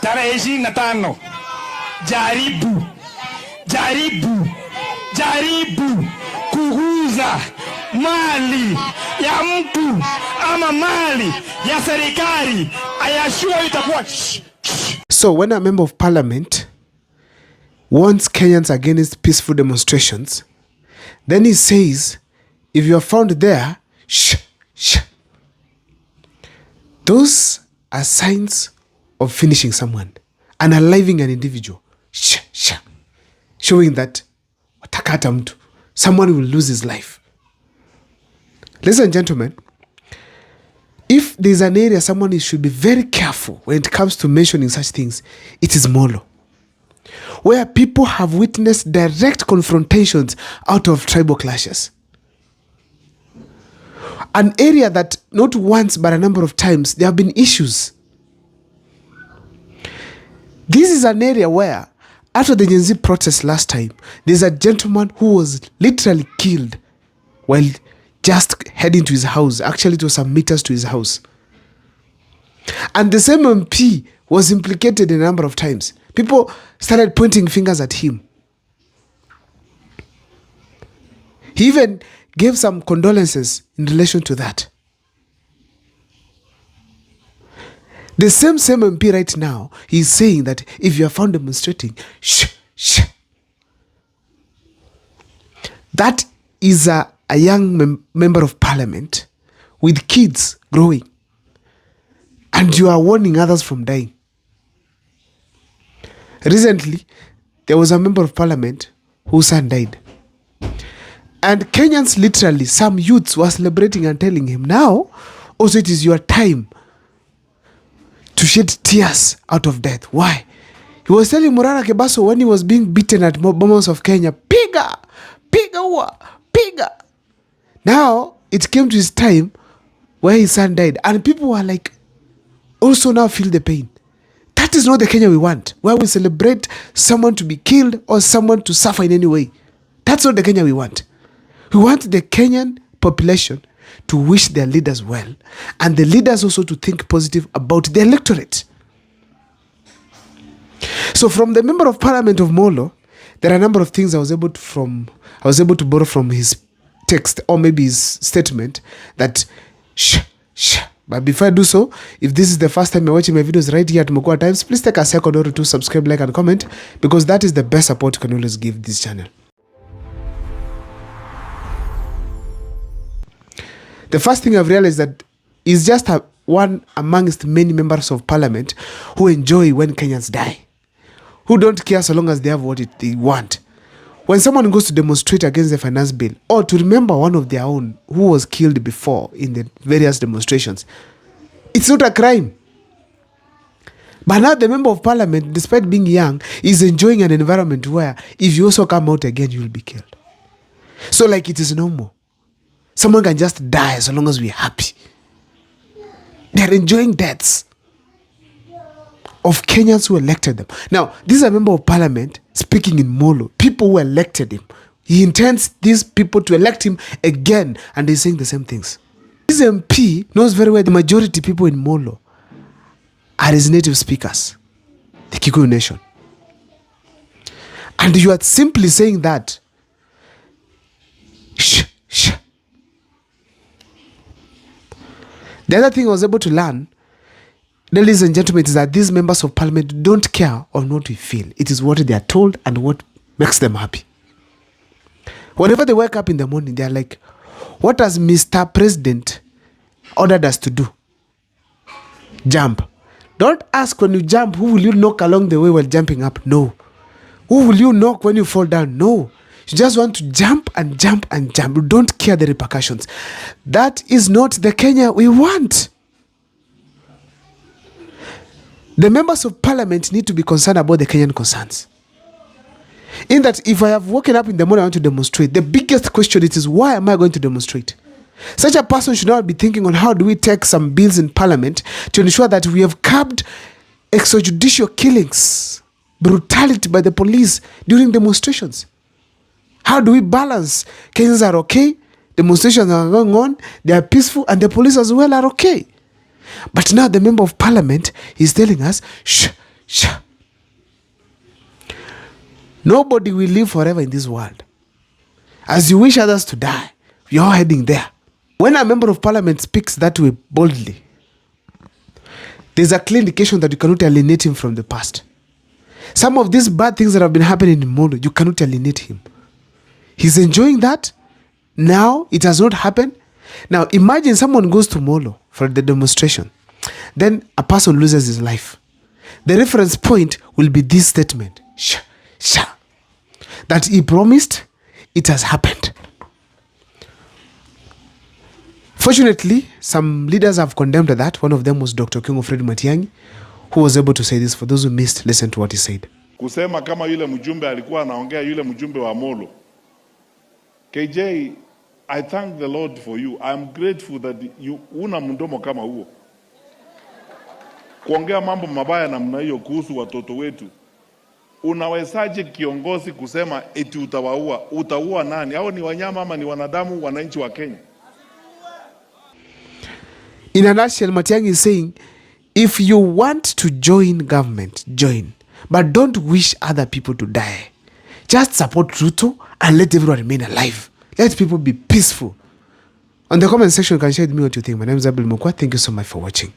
tarehe 25 jaribu kuguza mali ya mtu ama mali ya serikali, I assure itakuwa. So when a member of parliament warns Kenyans against peaceful demonstrations, then he says, if you are found there, shh. Those are signs of finishing someone, unaliving an individual. Shh. Showing that watakata mtu, someone will lose his life. Ladies and gentlemen, if there's an area someone should be very careful when it comes to mentioning such things, it is Molo, where people have witnessed direct confrontations out of tribal clashes. An area that not once but a number of times there have been issues. This is an area where, after the Genz protest last time, there's a gentleman who was literally killed while just heading to his house. Actually, it was some meters to his house. And the same MP was implicated a number of times. People started pointing fingers at him. He even gave some condolences in relation to that. The same MP right now, he's saying that if you are found demonstrating, shh. That is a young member of parliament with kids growing, and you are warning others from dying. Recently, there was a member of parliament whose son died. And Kenyans, literally, some youths were celebrating and telling him, now, also it is your time to shed tears out of death. Why? He was telling Murara Kebaso when he was being beaten at Bomas of Kenya, piga. Now, it came to his time where his son died. And people were like, also now feel the pain. That is not the Kenya we want, where we celebrate someone to be killed or someone to suffer in any way. That's not the Kenya we want. We want the Kenyan population to wish their leaders well, and the leaders also to think positive about the electorate. So from the member of parliament of Molo, there are a number of things I was able to borrow from his text, or maybe his statement, that shh. But before I do so, if this is the first time you're watching my videos right here at Mokwa Times, please take a second or to subscribe, like, and comment, because that is the best support you can always give this channel. The first thing I've realized that is just one amongst many members of parliament who enjoy when Kenyans die, who don't care so long as they have what they want. When someone goes to demonstrate against the finance bill, or to remember one of their own who was killed before in the various demonstrations, it's not a crime. But now the member of parliament, despite being young, is enjoying an environment where if you also come out again, you will be killed. So like it is normal. Someone can just die so long as we're happy. They're enjoying deaths of Kenyans who elected them. Now, this is a member of parliament speaking in Molo. People who elected him. He intends these people to elect him again, and they're saying the same things. This MP knows very well the majority of people in Molo are his native speakers, the Kikuyu nation. And you are simply saying that, shh. The other thing I was able to learn, ladies and gentlemen, is that these members of parliament don't care on what we feel. It is what they are told and what makes them happy. Whenever they wake up in the morning, they are like, what has Mr. President ordered us to do? Jump. Don't ask when you jump, who will you knock along the way while jumping up? No. Who will you knock when you fall down? No. You just want to jump and jump and jump. You don't care the repercussions. That is not the Kenya we want. The members of parliament need to be concerned about the Kenyan concerns. In that, if I have woken up in the morning, I want to demonstrate, the biggest question is, why am I going to demonstrate? Such a person should not be thinking on how do we take some bills in parliament to ensure that we have curbed extrajudicial killings, brutality by the police during demonstrations. How do we balance? Kenyans are okay, demonstrations are going on, they are peaceful, and the police as well are okay. But now the member of parliament is telling us, shh. Nobody will live forever in this world. As you wish others to die, you're heading there. When a member of parliament speaks that way boldly, there's a clear indication that you cannot alienate him from the past. Some of these bad things that have been happening in Molo, you cannot alienate him. He's enjoying that. Now it has not happened. Now imagine someone goes to Molo for the demonstration. Then a person loses his life. The reference point will be this statement. That he promised, it has happened. Fortunately, some leaders have condemned that. One of them was Dr. Kingo Fred Matiang'i, who was able to say this. For those who missed, listen to what he said. Kusema kama yule mjumbe alikuwa anaongea yule mjumbe wa Molo. KJ, I thank the Lord for you. I'm grateful that you una mdomo kama huo. Kuongea mambo mabaya namna hiyo kuhusu watoto wetu. Unawezaje kiongozi kusema eti utawaua? Utaua nani? Hao ni wanyama ama ni wanadamu, wananchi wa Kenya? In a nutshell, Matiang'i is saying, if you want to join government, join. But don't wish other people to die. Just support Ruto and let everyone remain alive. Let people be peaceful. On the comment section, you can share with me what you think. My name is Abel Mokwa. Thank you so much for watching.